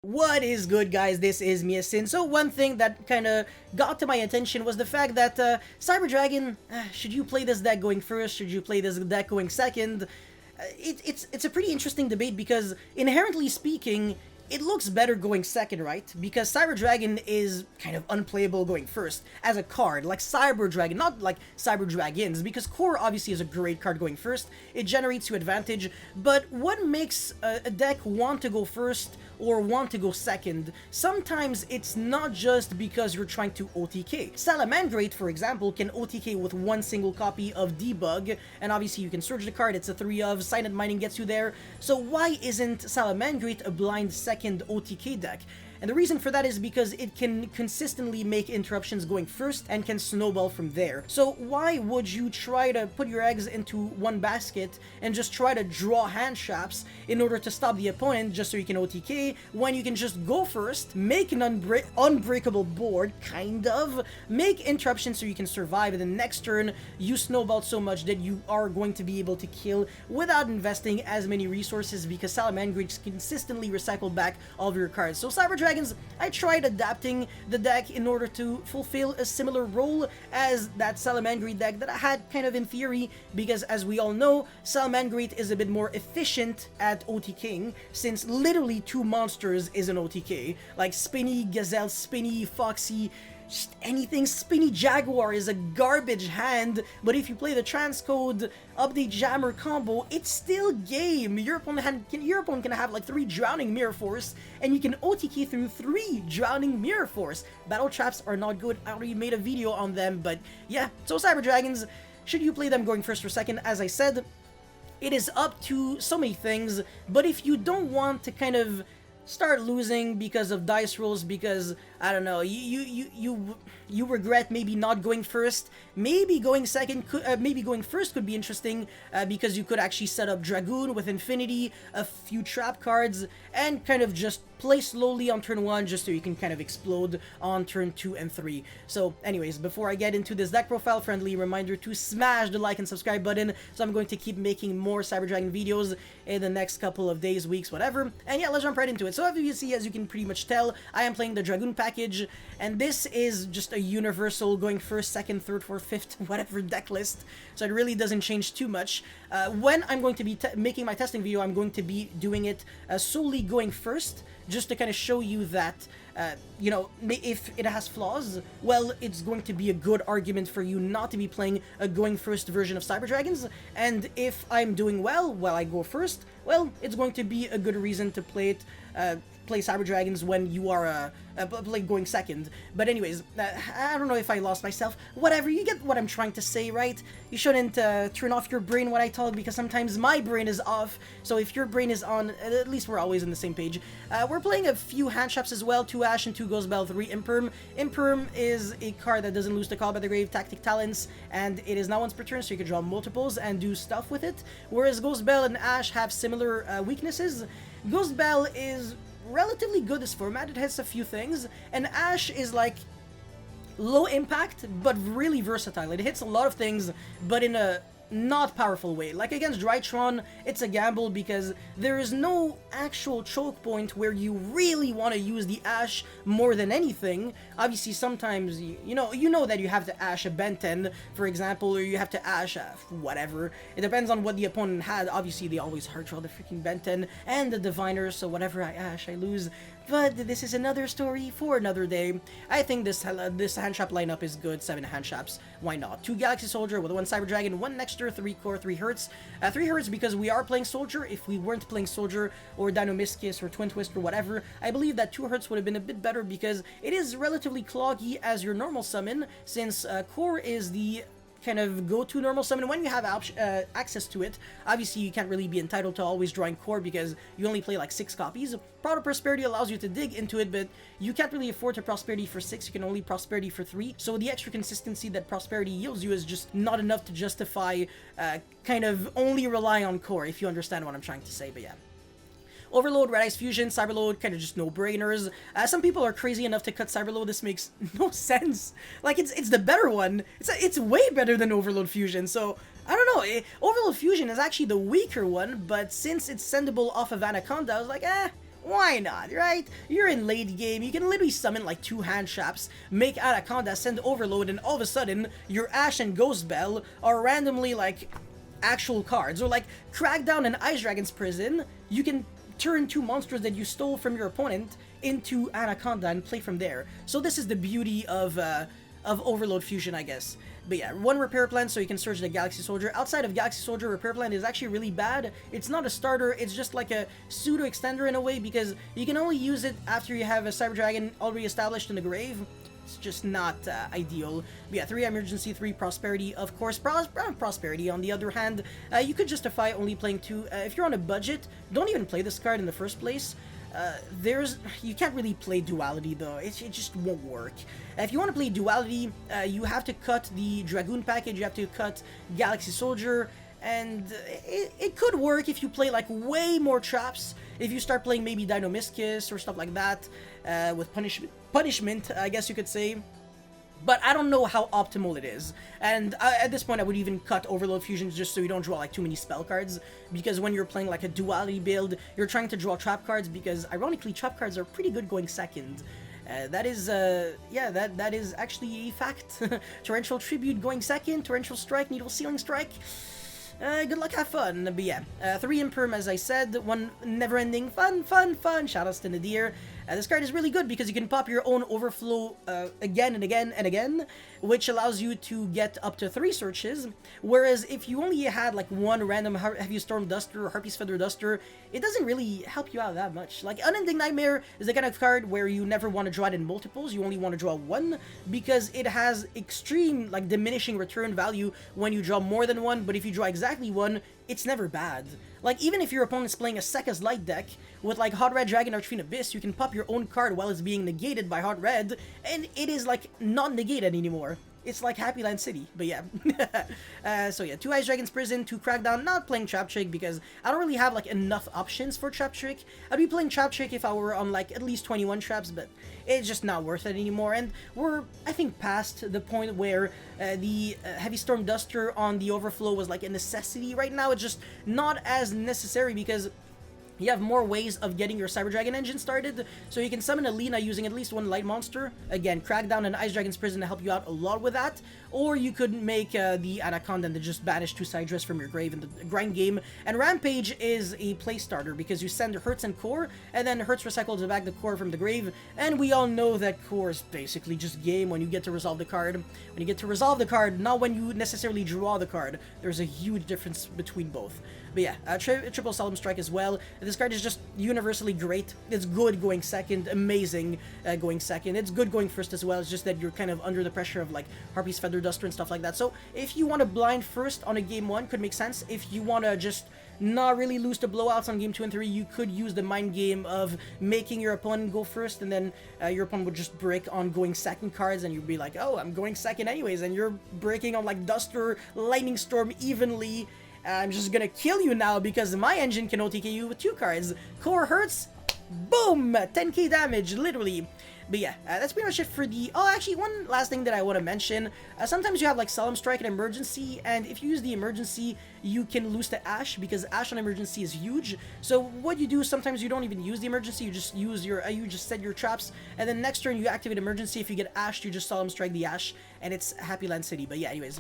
What is good, guys? This is Miasin. So one thing that kind of got to my attention was the fact that Cyber Dragon, should you play this deck going first? Should you play this deck going second? It's a pretty interesting debate because inherently speaking, it looks better going second, right? Because Cyber Dragon is kind of unplayable going first as a card, like Cyber Dragon, not like Cyber Dragons, because Core obviously is a great card going first. It generates you advantage, but what makes a deck want to go first or want to go second? Sometimes it's not just because you're trying to OTK. Salamangreat, for example, can OTK with one single copy of Debug, and obviously you can search the card, it's a 3 of, Silent Mining gets you there, so why isn't Salamangreat a blind second OTK deck? And the reason for that is because it can consistently make interruptions going first and can snowball from there. So why would you try to put your eggs into one basket and just try to draw hand traps in order to stop the opponent just so you can OTK, when you can just go first, make an unbreakable board, kind of, make interruptions so you can survive, and the next turn you snowball so much that you are going to be able to kill without investing as many resources because Salamangreat consistently recycle back all of your cards. So Cyber Dragons, I tried adapting the deck in order to fulfill a similar role as that Salamangreat deck that I had kind of in theory, because as we all know, Salamangreat is a bit more efficient at OTKing, since literally 2 monsters is an OTK, like Spinny, Gazelle, Spinny, Foxy, just anything. Spinny Jaguar is a garbage hand, but if you play the transcode update jammer combo, it's still game. Your opponent can have like 3 Drowning Mirror Force, and you can OTK through 3 Drowning Mirror Force. Battle Traps are not good. I already made a video on them, but yeah. So Cyber Dragons, should you play them going first or second? As I said, it is up to so many things, but if you don't want to kind of start losing because of dice rolls, because I don't know, you regret maybe not going first, maybe going second could, maybe going first could be interesting, because you could actually set up Dragoon with Infinity, a few trap cards, and kind of just play slowly on turn 1 just so you can kind of explode on turn 2 and 3. So anyways, before I get into this deck profile, friendly reminder to smash the like and subscribe button, so I'm going to keep making more Cyber Dragon videos in the next couple of days, weeks, whatever. And yeah, let's jump right into it. So as you see, as you can pretty much tell, I am playing the Dragoon package, and this is just a universal going first, second, third, fourth, fifth, whatever deck list, so it really doesn't change too much. When I'm going to be making my testing video, I'm going to be doing it solely going first, just to kind of show you that, you know, if it has flaws, well, it's going to be a good argument for you not to be playing a going first version of Cyber Dragons, and if I'm doing well while I go first, well, it's going to be a good reason to play it, play Cyber Dragons when you are like going second. But anyways, I don't know if I lost myself. Whatever, you get what I'm trying to say, right? You shouldn't turn off your brain when I talk, because sometimes my brain is off. So if your brain is on, at least we're always on the same page. We're playing a few hand traps as well, 2 Ash and 2 Ghost Bell, 3 Imperm. Imperm is a card that doesn't lose to Call by the Grave, Tactic Talents, and it is now once per turn, so you can draw multiples and do stuff with it. Whereas Ghost Bell and Ash have similar weaknesses. Ghost Bell is relatively good this format, it hits a few things, and Ash is like low impact but really versatile. It hits a lot of things, but in a not powerful way. Like against Drytron, it's a gamble because there is no actual choke point where you really want to use the Ash more than anything. Obviously, sometimes you know that you have to Ash a Benten, for example, or you have to Ash whatever. It depends on what the opponent had. Obviously, they always hard draw the freaking Benten and the Diviner, so whatever I Ash, I lose. But this is another story for another day. I think this hand trap lineup is good. 7 hand traps, why not? 2 Galaxy Soldier with 1 Cyber Dragon, 1 Nexter, 3 Core, 3 Hertz. 3 Hertz because we are playing Soldier. If we weren't playing Soldier or Dino-Miscus or Twin Twist or whatever, I believe that 2 Hertz would have been a bit better because it is relatively cloggy as your normal summon, since Core is the kind of go-to normal summon when you have access to it. Obviously, you can't really be entitled to always drawing Core because you only play like 6 copies. Proud of Prosperity allows you to dig into it, but you can't really afford to Prosperity for 6, you can only Prosperity for 3, so the extra consistency that Prosperity yields you is just not enough to justify kind of only rely on Core, if you understand what I'm trying to say, but yeah. Overload, Red Ice Fusion, Cyberload, kind of just no-brainers. Some people are crazy enough to cut Cyberload. This makes no sense. Like, it's the better one. It's way better than Overload Fusion, so I don't know. Overload Fusion is actually the weaker one, but since it's sendable off of Anaconda, I was like, Why not, right? You're in late game, you can literally summon like 2 hand traps, make Anaconda, send Overload, and all of a sudden, your Ash and Ghost Bell are randomly like actual cards. Or like Crackdown and Ice Dragon's Prison, you can turn 2 monsters that you stole from your opponent into Anaconda and play from there. So this is the beauty of Overload Fusion, I guess. But yeah, 1 Repair Plan so you can search the Galaxy Soldier. Outside of Galaxy Soldier, Repair Plan is actually really bad. It's not a starter, it's just like a pseudo-extender in a way, because you can only use it after you have a Cyber Dragon already established in the grave. It's just not ideal. But yeah, 3 Emergency, 3 Prosperity, of course. Prosperity, on the other hand, you could justify only playing 2. If you're on a budget, don't even play this card in the first place. You can't really play Duality though, it just won't work. If you want to play Duality, you have to cut the Dragoon package, you have to cut Galaxy Soldier, and it could work if you play like way more traps, if you start playing maybe Dino-Miscus or stuff like that, with punishment, I guess you could say. But I don't know how optimal it is, and at this point I would even cut Overload Fusions just so you don't draw like too many spell cards, because when you're playing like a Duality build, you're trying to draw trap cards, because ironically trap cards are pretty good going second. That is actually a fact. Torrential Tribute going second, Torrential Strike, Needle Sealing Strike. Good luck, have fun. But yeah, 3 Imperm, as I said, 1 Never-Ending Fun. Shoutouts to Nadir. This card is really good because you can pop your own Overflow again and again and again, which allows you to get up to 3 searches, whereas if you only had like 1 random Heavy Storm Duster or Harpy's Feather Duster, it doesn't really help you out that much. Like, Unending Nightmare is the kind of card where you never want to draw it in multiples, you only want to draw 1, because it has extreme, like, diminishing return value when you draw more than 1, but if you draw exactly 1, it's never bad. Like, even if your opponent's playing a Sekka's Light deck, with like Hot Red Dragon Archfiend Abyss, you can pop your own card while it's being negated by Hot Red, and it is like not negated anymore. It's like Happy Land City, but yeah. So yeah, 2 Ice Dragon's Prison, 2 Crackdown, not playing Trap Trick because I don't really have like enough options for Trap Trick. I'd be playing Trap Trick if I were on like at least 21 traps, but it's just not worth it anymore. And we're, I think, past the point where the Heavy Storm Duster on the Overflow was like a necessity. Right now it's just not as necessary because you have more ways of getting your Cyber Dragon engine started, so you can summon a Lina using at least 1 light monster. Again, Crackdown and Ice Dragon's Prison to help you out a lot with that. Or you could make the Anaconda and just banish 2 Sidress from your grave in the grind game. And Rampage is a play starter because you send Hertz and Core, and then Hertz recycles back the Core from the grave. And we all know that Core is basically just game when you get to resolve the card. When you get to resolve the card, not when you necessarily draw the card. There's a huge difference between both. But yeah, Triple Solemn Strike as well. This card is just universally great. It's good going second, amazing going second. It's good going first as well. It's just that you're kind of under the pressure of like Harpy's Feather Duster and stuff like that. So if you want to blind first on a game 1, could make sense. If you want to just not really lose to blowouts on game 2 and 3, you could use the mind game of making your opponent go first, and then your opponent would just break on going second cards, and you'd be like, oh, I'm going second anyways, and you're breaking on like Duster, Lightning Storm evenly. I'm just gonna kill you now because my engine can OTK you with 2 cards. Core Hertz, boom! 10k damage, literally. But yeah, that's pretty much it for the... Oh, actually, one last thing that I want to mention. Sometimes you have like Solemn Strike and Emergency, and if you use the Emergency, you can lose to Ash, because Ash on Emergency is huge. So what you do, sometimes you don't even use the Emergency, you just use your... you just set your traps, and then next turn you activate Emergency. If you get Ash, you just Solemn Strike the Ash, and it's Happy Land City. But yeah, anyways...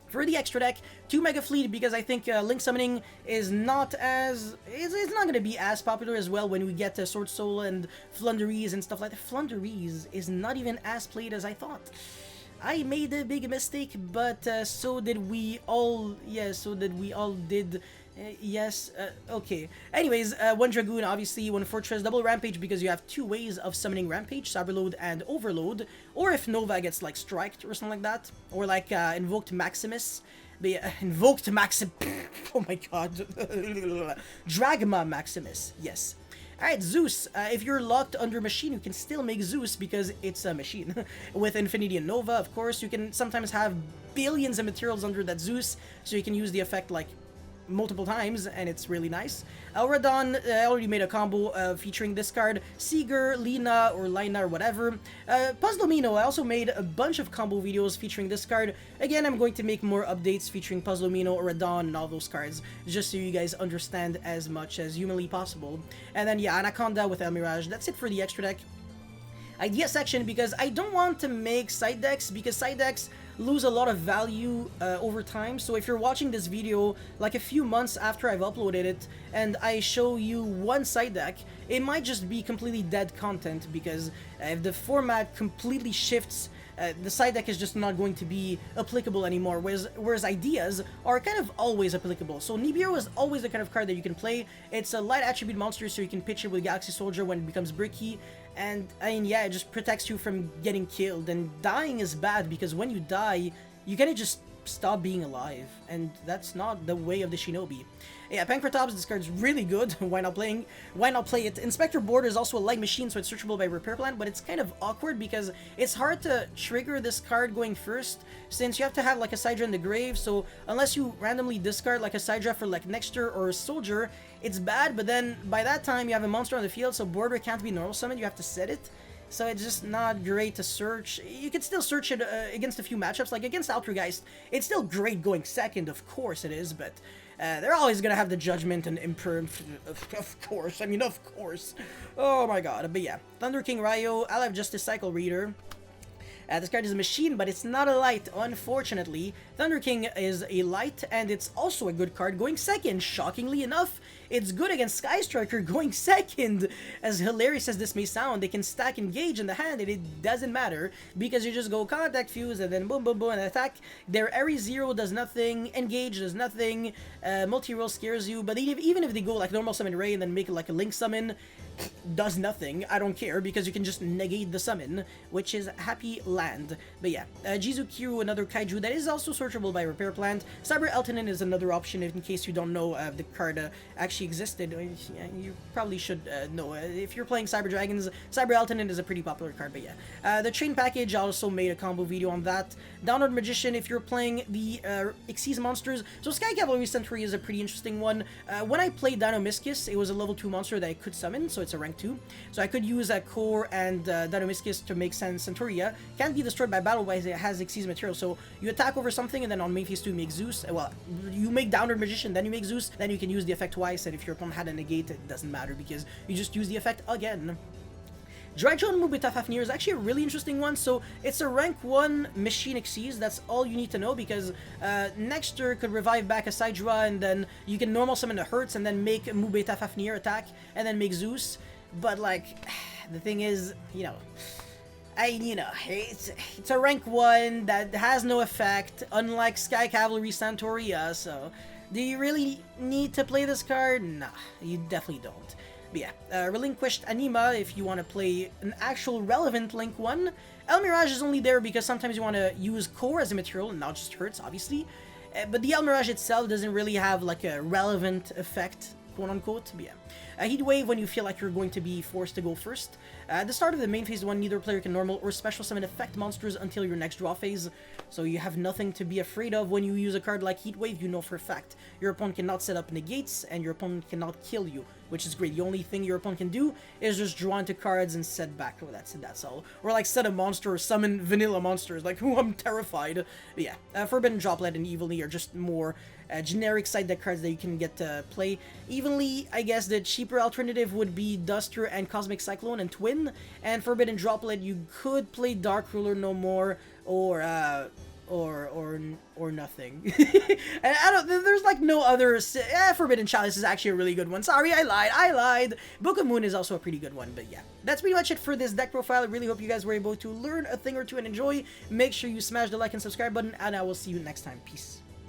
For the extra deck, 2 Mega Fleet, because I think Link Summoning is not as... It's not going to be as popular as well when we get to Sword Soul and Flunderies and stuff like that. Flunderies is not even as played as I thought. I made a big mistake, but so did we all. Yeah, so did we all did... yes, okay. Anyways, 1 Dragoon, obviously, 1 Fortress, double Rampage, because you have 2 ways of summoning Rampage, Cyberload and Overload, or if Nova gets, like, striked or something like that, or, like, Invoked Maximus, Invoked Maxim... oh my god. Dragma Maximus, yes. Alright, Zeus. If you're locked under Machine, you can still make Zeus because it's a Machine. With Infinity and Nova, of course, you can sometimes have billions of materials under that Zeus, so you can use the effect, like, multiple times, and it's really nice. Elradon, I already made a combo featuring this card. Seeger, Lina, or Lina, or whatever. Puzzlomino, I also made a bunch of combo videos featuring this card. Again, I'm going to make more updates featuring Puzzlomino, Radon, and all those cards, just so you guys understand as much as humanly possible. And then, yeah, Anaconda with El Mirage. That's it for the extra deck idea section, because I don't want to make side decks, because side decks lose a lot of value over time. So if you're watching this video like a few months after I've uploaded it and I show you one side deck, it might just be completely dead content, because if the format completely shifts, the side deck is just not going to be applicable anymore, whereas ideas are kind of always applicable. So Nibiru is always the kind of card that you can play. It's a light attribute monster, so you can pitch it with Galaxy Soldier when it becomes bricky, and I mean, yeah, it just protects you from getting killed. And dying is bad, because when you die, you kind of just stop being alive, and that's not the way of the Shinobi. Yeah, Pankratops, this card's really good. Why not play it? Inspector Board is also a light machine, so it's searchable by Repair Plant, but it's kind of awkward because it's hard to trigger this card going first, since you have to have like a Sidra in the grave. So unless you randomly discard like a Sidra for like Nexter or a Soldier, it's bad. But then by that time you have a monster on the field, so Border can't be normal summoned, you have to set it. So it's just not great to search. You can still search it against a few matchups, like against Altergeist. It's still great going second, of course it is, but they're always gonna have the Judgment and Imperm, of course. I mean, of course. Oh my god. But yeah, Thunder King Ryo, I'll have Justice Cycle Reader. This card is a machine, but it's not a light, unfortunately. Thunder King is a light, and it's also a good card going second. Shockingly enough, it's good against Sky Striker going second. As hilarious as this may sound, they can stack Engage in the hand, and it doesn't matter, because you just go Contact Fuse, and then boom, boom, boom, and attack. Their Ares Zero does nothing, Engage does nothing, Multi-Roll scares you, but even if they go like normal summon Ray and then make it like a Link summon, does nothing. I don't care, because you can just negate the summon, which is Happy Land. But yeah, Jizukyu, another kaiju that is also searchable by Repair Plant. Cyber Eltonin is another option in case you don't know the card actually existed. You probably should know. If you're playing Cyber Dragons, Cyber Eltonin is a pretty popular card, but yeah. The Train Package, I also made a combo video on that. Downward Magician, if you're playing the Xyz monsters. So Sky Cavalry Centauri is a pretty interesting one. When I played Dino-Miscus, it was a level 2 monster that I could summon, so it's a rank 2. So I could use Core and Dino-Miscus to make Centuria. Can't be destroyed by battle, but it has Xyz material. So you attack over something, and then on main phase 2 you make Zeus. Well, you make Downward Magician, then you make Zeus, then you can use the effect twice, and if your opponent had a negate, it doesn't matter, because you just use the effect again. Drytron Mubita Fafnir is actually a really interesting one. So it's a rank 1 machine Xyz. That's all you need to know, because Nexter could revive back a Sidra, and then you can normal summon the Hertz and then make Mubita Fafnir attack and then make Zeus. But like, the thing is, it's a rank 1 that has no effect, unlike Sky Cavalry Santoria. So do you really need to play this card? Nah, you definitely don't. But yeah, Relinquished Anima, if you want to play an actual relevant Link 1. El Mirage is only there because sometimes you want to use Core as a material and not just Hertz, obviously. But the El Mirage itself doesn't really have like a relevant effect, quote-unquote. But yeah. Heat Wave when you feel like you're going to be forced to go first. At the start of the main phase 1, neither player can normal or special summon effect monsters until your next draw phase, so you have nothing to be afraid of when you use a card like Heat Wave. You know for a fact your opponent cannot set up negates, and your opponent cannot kill you, which is great. The only thing your opponent can do is just draw into cards and set back. Oh, that's all. Or like set a monster or summon vanilla monsters, like, oh, I'm terrified. But yeah, Forbidden Droplet and Evilly are just more generic side deck cards that you can get to play. Evenly, I guess the cheaper alternative would be Duster and Cosmic Cyclone and Twin, and Forbidden Droplet you could play Dark Ruler No More, or nothing. And I don't, there's like no other, Forbidden Chalice is actually a really good one. Sorry, I lied. Book of Moon is also a pretty good one, but yeah. That's pretty much it for this deck profile. I really hope you guys were able to learn a thing or two and enjoy. Make sure you smash the like and subscribe button, and I will see you next time. Peace.